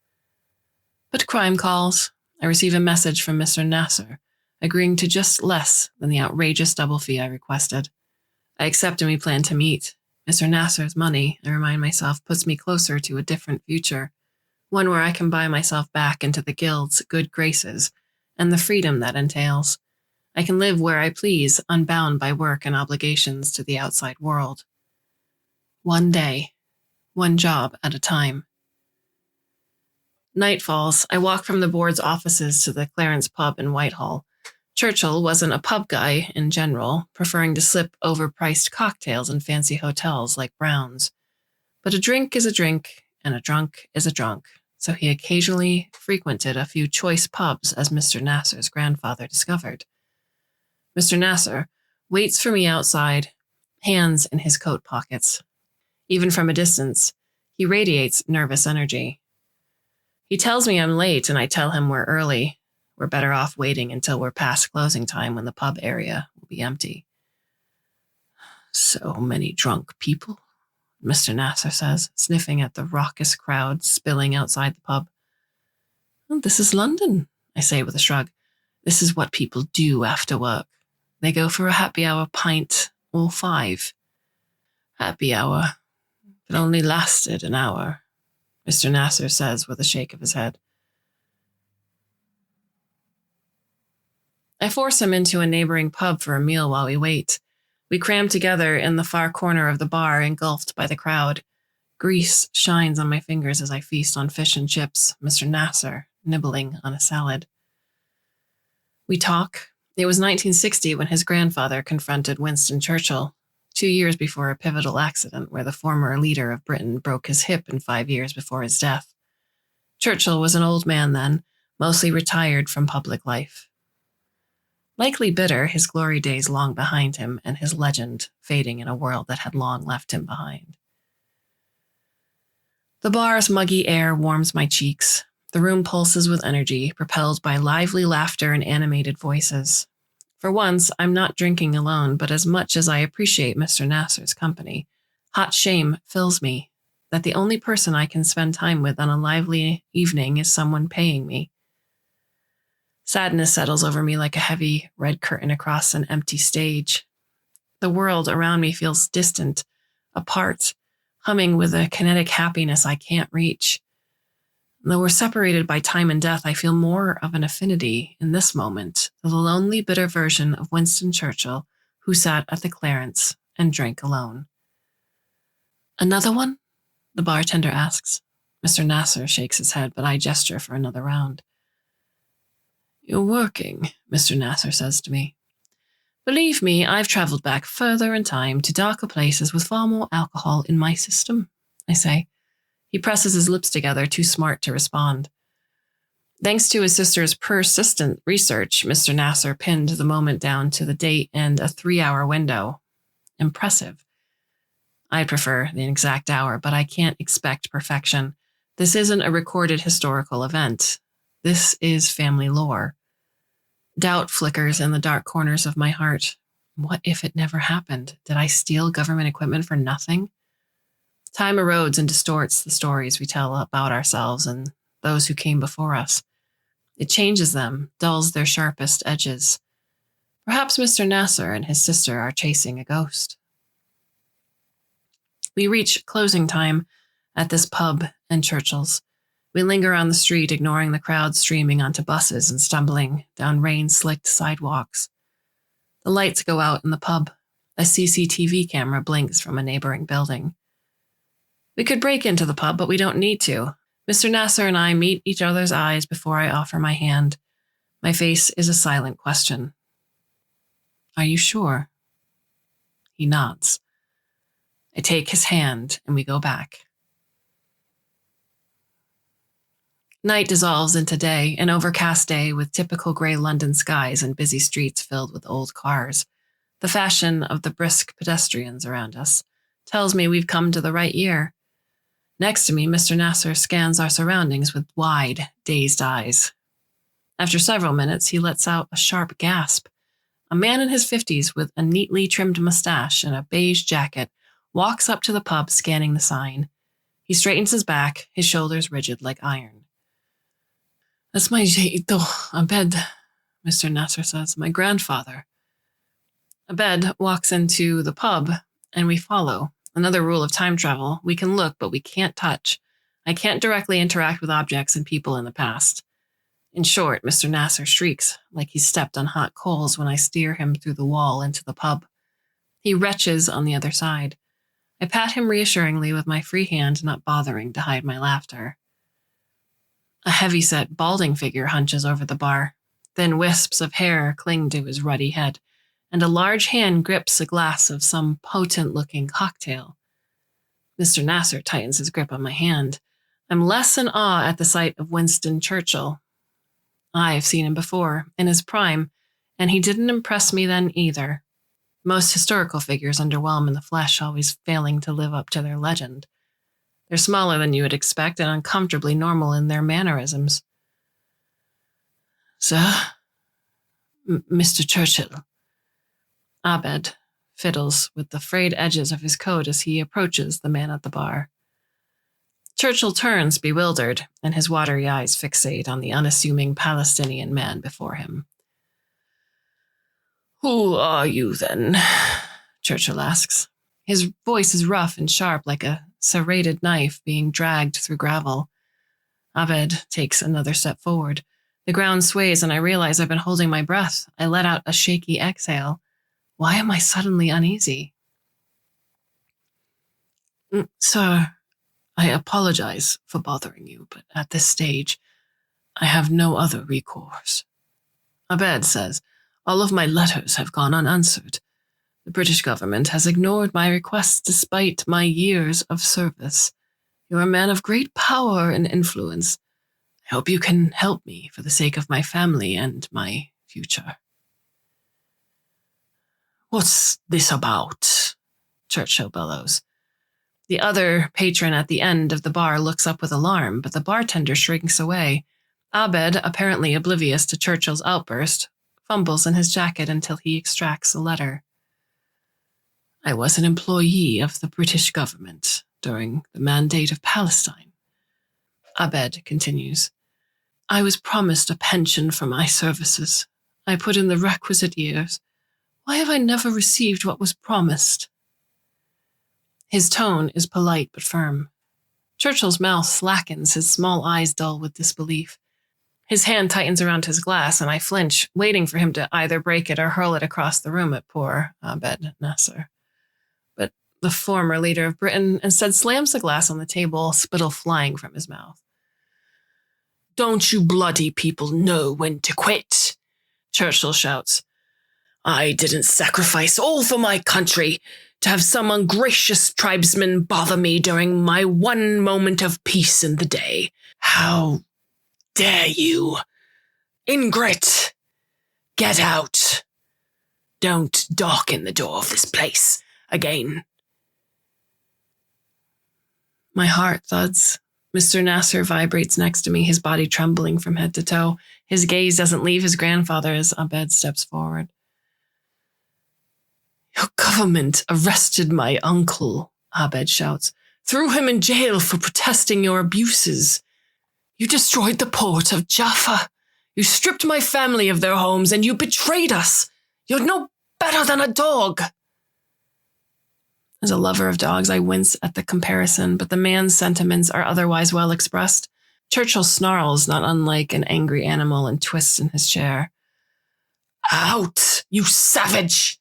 But crime calls. I receive a message from Mr. Nasser, agreeing to just less than the outrageous double fee I requested. I accept and we plan to meet. Mr. Nasser's money, I remind myself, puts me closer to a different future. One where I can buy myself back into the guild's good graces and the freedom that entails. I can live where I please, unbound by work and obligations to the outside world. One day, one job at a time. Night falls. I walk from the board's offices to the Clarence pub in Whitehall. Churchill wasn't a pub guy in general, preferring to slip overpriced cocktails in fancy hotels like Brown's. But a drink is a drink, and a drunk is a drunk, so he occasionally frequented a few choice pubs, as Mr. Nasser's grandfather discovered. Mr. Nasser waits for me outside, hands in his coat pockets. Even from a distance, he radiates nervous energy. He tells me I'm late, and I tell him we're early. We're better off waiting until we're past closing time when the pub area will be empty. So many drunk people, Mr. Nasser says, sniffing at the raucous crowd spilling outside the pub. Oh, this is London, I say with a shrug. This is what people do after work. They go for a happy hour pint or 5. Happy hour. It only lasted an hour, Mr. Nasser says with a shake of his head. I force him into a neighboring pub for a meal while we wait. We cram together in the far corner of the bar, engulfed by the crowd. Grease shines on my fingers as I feast on fish and chips, Mr. Nasser nibbling on a salad. We talk. It was 1960 when his grandfather confronted Winston Churchill, 2 years before a pivotal accident where the former leader of Britain broke his hip and 5 years before his death. Churchill was an old man then, mostly retired from public life. Likely bitter, his glory days long behind him and his legend fading in a world that had long left him behind. The bar's muggy air warms my cheeks. The room pulses with energy, propelled by lively laughter and animated voices. For once, I'm not drinking alone, but as much as I appreciate Mr. Nasser's company, hot shame fills me that the only person I can spend time with on a lively evening is someone paying me. Sadness settles over me like a heavy red curtain across an empty stage. The world around me feels distant, apart, humming with a kinetic happiness I can't reach. Though we're separated by time and death, I feel more of an affinity in this moment to the lonely, bitter version of Winston Churchill who sat at the Clarence and drank alone. Another one? The bartender asks. Mr. Nasser shakes his head, but I gesture for another round. You're working, Mr. Nasser says to me. Believe me, I've traveled back further in time to darker places with far more alcohol in my system, I say. He presses his lips together, too smart to respond. Thanks to his sister's persistent research, Mr. Nasser pinned the moment down to the date and a 3-hour window. Impressive. I prefer the exact hour, but I can't expect perfection. This isn't a recorded historical event. This is family lore. Doubt flickers in the dark corners of my heart. What if it never happened? Did I steal government equipment for nothing? Time erodes and distorts the stories we tell about ourselves and those who came before us. It changes them, dulls their sharpest edges. Perhaps Mr. Nasser and his sister are chasing a ghost. We reach closing time at this pub and Churchill's. We linger on the street, ignoring the crowd streaming onto buses and stumbling down rain-slicked sidewalks. The lights go out in the pub. A CCTV camera blinks from a neighboring building. We could break into the pub, but we don't need to. Mr. Nasser and I meet each other's eyes before I offer my hand. My face is a silent question. Are you sure? He nods. I take his hand and we go back. Night dissolves into day, an overcast day with typical grey London skies and busy streets filled with old cars. The fashion of the brisk pedestrians around us tells me we've come to the right year. Next to me, Mr. Nasser scans our surroundings with wide, dazed eyes. After several minutes, he lets out a sharp gasp. A man in his 50s with a neatly trimmed mustache and a beige jacket walks up to the pub, scanning the sign. He straightens his back, his shoulders rigid like iron. That's my Jaido Abed, Mr. Nasser says, my grandfather. Abed walks into the pub, and we follow. Another rule of time travel, we can look, but we can't touch. I can't directly interact with objects and people in the past. In short, Mr. Nasser shrieks like he stepped on hot coals when I steer him through the wall into the pub. He retches on the other side. I pat him reassuringly with my free hand, not bothering to hide my laughter. A heavy-set, balding figure hunches over the bar. Thin wisps of hair cling to his ruddy head, and a large hand grips a glass of some potent-looking cocktail. Mr. Nasser tightens his grip on my hand. I'm less in awe at the sight of Winston Churchill. I've seen him before, in his prime, and he didn't impress me then either. Most historical figures underwhelm in the flesh, always failing to live up to their legend. They're smaller than you would expect and uncomfortably normal in their mannerisms. Sir? Mr. Churchill. Abed fiddles with the frayed edges of his coat as he approaches the man at the bar. Churchill turns, bewildered, and his watery eyes fixate on the unassuming Palestinian man before him. Who are you, then? Churchill asks. His voice is rough and sharp, like a serrated knife being dragged through gravel. Abed takes another step forward. The ground sways, and I realize I've been holding my breath. I let out a shaky exhale. Why am I suddenly uneasy? Sir, I apologize for bothering you, but at this stage, I have no other recourse. Abed says, all of my letters have gone unanswered. The British government has ignored my requests despite my years of service. You're a man of great power and influence. I hope you can help me for the sake of my family and my future. What's this about? Churchill bellows. The other patron at the end of the bar looks up with alarm, but the bartender shrinks away. Abed, apparently oblivious to Churchill's outburst, fumbles in his jacket until he extracts a letter. I was an employee of the British government during the Mandate of Palestine. Abed continues. I was promised a pension for my services. I put in the requisite years. Why have I never received what was promised? His tone is polite but firm. Churchill's mouth slackens, his small eyes dull with disbelief. His hand tightens around his glass, and I flinch, waiting for him to either break it or hurl it across the room at poor Abed Nasser. But the former leader of Britain instead slams the glass on the table, spittle flying from his mouth. Don't you bloody people know when to quit? Churchill shouts. I didn't sacrifice all for my country to have some ungracious tribesman bother me during my one moment of peace in the day. How dare you? Ingrate! Get out! Don't darken the door of this place again. My heart thuds. Mr. Nasser vibrates next to me, his body trembling from head to toe. His gaze doesn't leave his grandfather as Abed steps forward. Your government arrested my uncle, Abed shouts. Threw him in jail for protesting your abuses. You destroyed the port of Jaffa. You stripped my family of their homes and you betrayed us. You're no better than a dog. As a lover of dogs, I wince at the comparison, but the man's sentiments are otherwise well expressed. Churchill snarls, not unlike an angry animal, and twists in his chair. Out, you savage!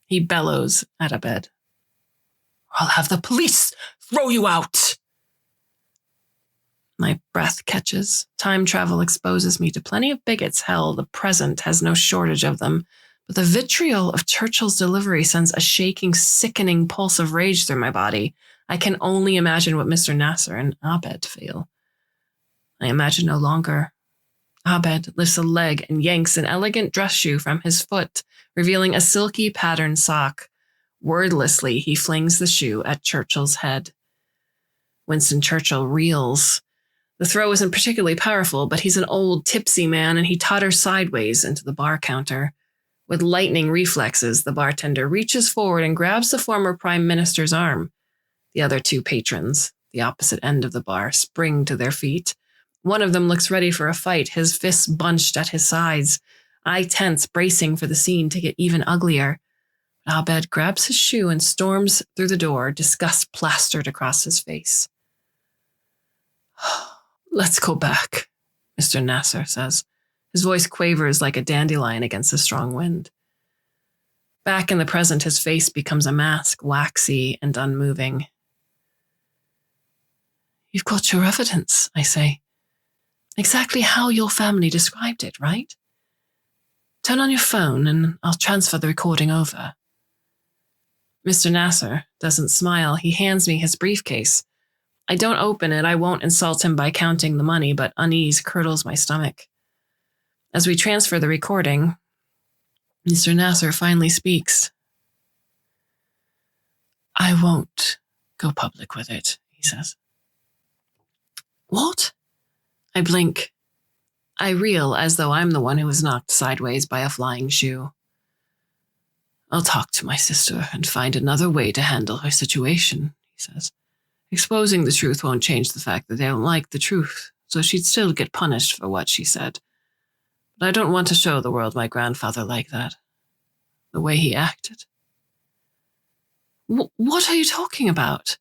He bellows at Abed. I'll have the police throw you out! My breath catches. Time travel exposes me to plenty of bigots. Hell, the present has no shortage of them. But the vitriol of Churchill's delivery sends a shaking, sickening pulse of rage through my body. I can only imagine what Mr. Nasser and Abed feel. I imagine no longer. Abed lifts a leg and yanks an elegant dress shoe from his foot, revealing a silky patterned sock. Wordlessly, he flings the shoe at Churchill's head. Winston Churchill reels. The throw isn't particularly powerful, but he's an old, tipsy man, and he totters sideways into the bar counter. With lightning reflexes, the bartender reaches forward and grabs the former prime minister's arm. The other two patrons, the opposite end of the bar, spring to their feet. One of them looks ready for a fight, his fists bunched at his sides. I tense, bracing for the scene to get even uglier. Abed grabs his shoe and storms through the door, disgust plastered across his face. Let's go back, Mr. Nasser says. His voice quavers like a dandelion against a strong wind. Back in the present, his face becomes a mask, waxy and unmoving. You've got your evidence, I say. Exactly how your family described it, right? Turn on your phone and I'll transfer the recording over. Mr. Nasser doesn't smile. He hands me his briefcase. I don't open it. I won't insult him by counting the money, but unease curdles my stomach. As we transfer the recording, Mr. Nasser finally speaks. I won't go public with it, he says. What? I blink. I reel as though I'm the one who was knocked sideways by a flying shoe. I'll talk to my sister and find another way to handle her situation, he says. Exposing the truth won't change the fact that they don't like the truth, so she'd still get punished for what she said. But I don't want to show the world my grandfather like that. The way he acted. What are you talking about?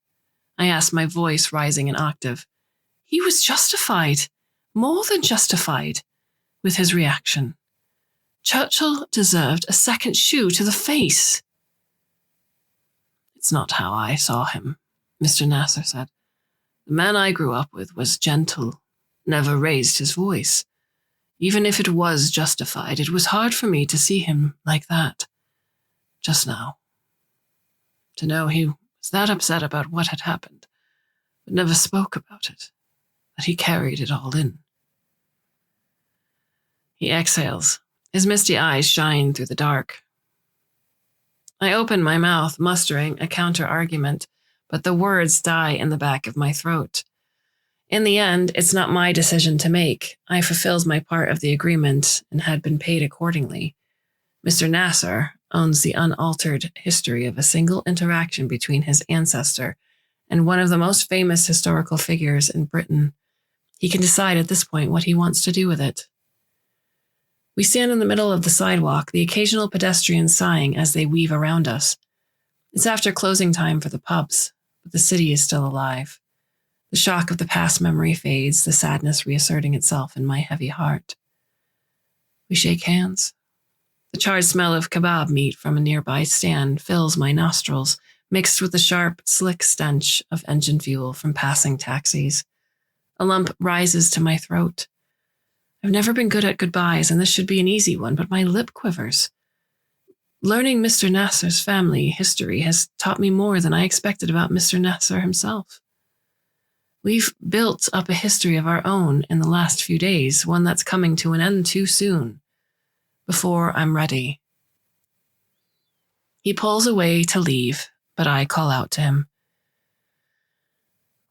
I asked, my voice rising an octave. He was justified, more than justified, with his reaction. Churchill deserved a second shoe to the face. It's not how I saw him, Mr. Nasser said. The man I grew up with was gentle, never raised his voice. Even if it was justified, it was hard for me to see him like that, just now. To know he was that upset about what had happened, but never spoke about it, that he carried it all in. He exhales. His misty eyes shine through the dark. I open my mouth, mustering a counter-argument, but the words die in the back of my throat. In the end, it's not my decision to make. I fulfilled my part of the agreement and had been paid accordingly. Mr. Nasser owns the unaltered history of a single interaction between his ancestor and one of the most famous historical figures in Britain. He can decide at this point what he wants to do with it. We stand in the middle of the sidewalk, the occasional pedestrian sighing as they weave around us. It's after closing time for the pubs, but the city is still alive. The shock of the past memory fades, the sadness reasserting itself in my heavy heart. We shake hands. The charred smell of kebab meat from a nearby stand fills my nostrils, mixed with the sharp, slick stench of engine fuel from passing taxis. A lump rises to my throat. I've never been good at goodbyes, and this should be an easy one, but my lip quivers. Learning Mr. Nasser's family history has taught me more than I expected about Mr. Nasser himself. We've built up a history of our own in the last few days, one that's coming to an end too soon. Before I'm ready. He pulls away to leave, but I call out to him.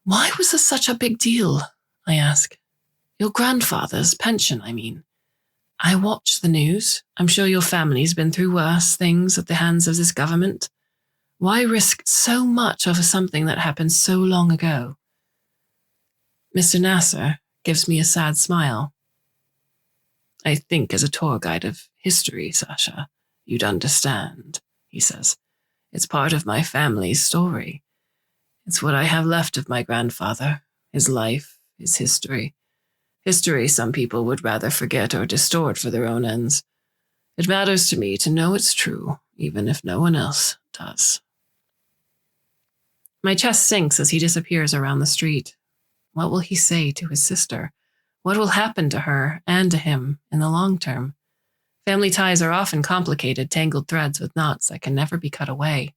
Why was this such a big deal? I ask. Your grandfather's pension, I mean. I watch the news. I'm sure your family's been through worse things at the hands of this government. Why risk so much over something that happened so long ago? Mr. Nasser gives me a sad smile. I think as a tour guide of history, Sasha, you'd understand, he says. It's part of my family's story. It's what I have left of my grandfather, his life, his history. History some people would rather forget or distort for their own ends. It matters to me to know it's true, even if no one else does. My chest sinks as he disappears around the street. What will he say to his sister? What will happen to her and to him in the long term? Family ties are often complicated, tangled threads with knots that can never be cut away.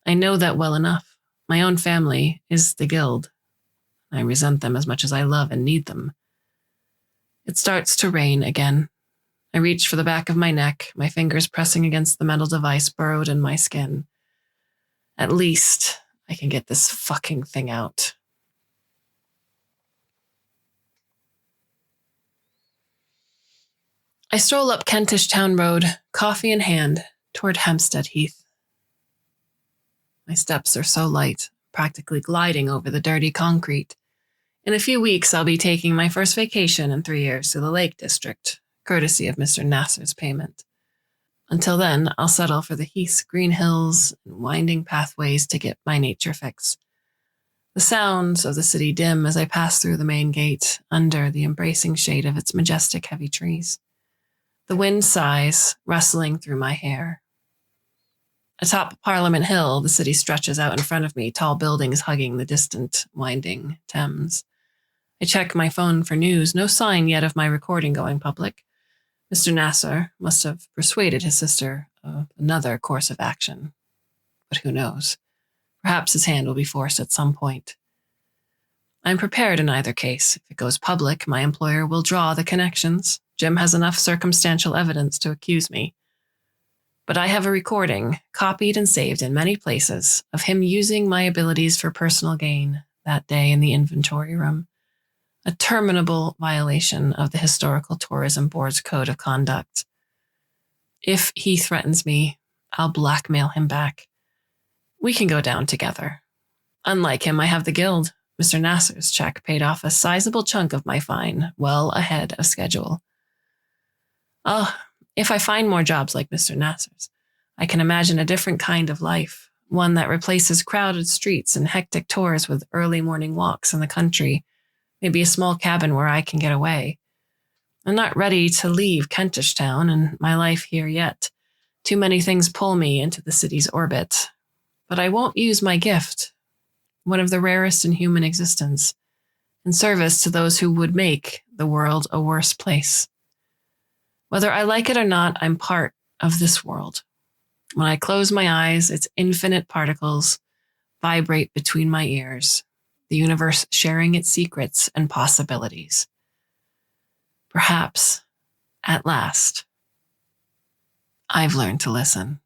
I know that well enough. My own family is the guild. I resent them as much as I love and need them. It starts to rain again. I reach for the back of my neck, my fingers pressing against the metal device burrowed in my skin. At least I can get this fucking thing out. I stroll up Kentish Town Road, coffee in hand, toward Hampstead Heath. My steps are so light, practically gliding over the dirty concrete. In a few weeks, I'll be taking my first vacation in 3 years to the Lake District, courtesy of Mr. Nasser's payment. Until then, I'll settle for the Heath's green hills and winding pathways to get my nature fix. The sounds of the city dim as I pass through the main gate, under the embracing shade of its majestic heavy trees. The wind sighs, rustling through my hair. Atop Parliament Hill, the city stretches out in front of me, tall buildings hugging the distant, winding Thames. I check my phone for news, no sign yet of my recording going public. Mr. Nasser must have persuaded his sister of another course of action. But who knows? Perhaps his hand will be forced at some point. I'm prepared in either case. If it goes public, my employer will draw the connections. Jim has enough circumstantial evidence to accuse me. But I have a recording, copied and saved in many places, of him using my abilities for personal gain that day in the inventory room. A terminable violation of the Historical Tourism Board's Code of Conduct. If he threatens me, I'll blackmail him back. We can go down together. Unlike him, I have the guild. Mr. Nasser's check paid off a sizable chunk of my fine, well ahead of schedule. If I find more jobs like Mr. Nasser's, I can imagine a different kind of life, one that replaces crowded streets and hectic tours with early morning walks in the country, maybe a small cabin where I can get away. I'm not ready to leave Kentish Town and my life here yet. Too many things pull me into the city's orbit. But I won't use my gift, one of the rarest in human existence, in service to those who would make the world a worse place. Whether I like it or not, I'm part of this world. When I close my eyes, its infinite particles vibrate between my ears, the universe sharing its secrets and possibilities. Perhaps, at last, I've learned to listen.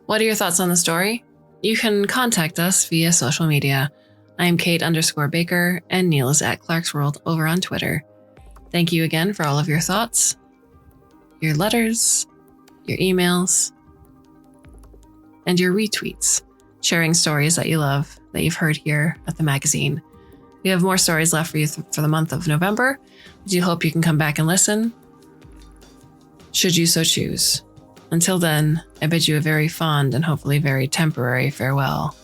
What are your thoughts on the story? You can contact us via social media. I'm Kate_Baker and Neil is at Clarkesworld over on Twitter. Thank you again for all of your thoughts, your letters, your emails, and your retweets, sharing stories that you love, that you've heard here at the magazine. We have more stories left for you for the month of November. We do hope you can come back and listen, should you so choose. Until then, I bid you a very fond and hopefully very temporary farewell.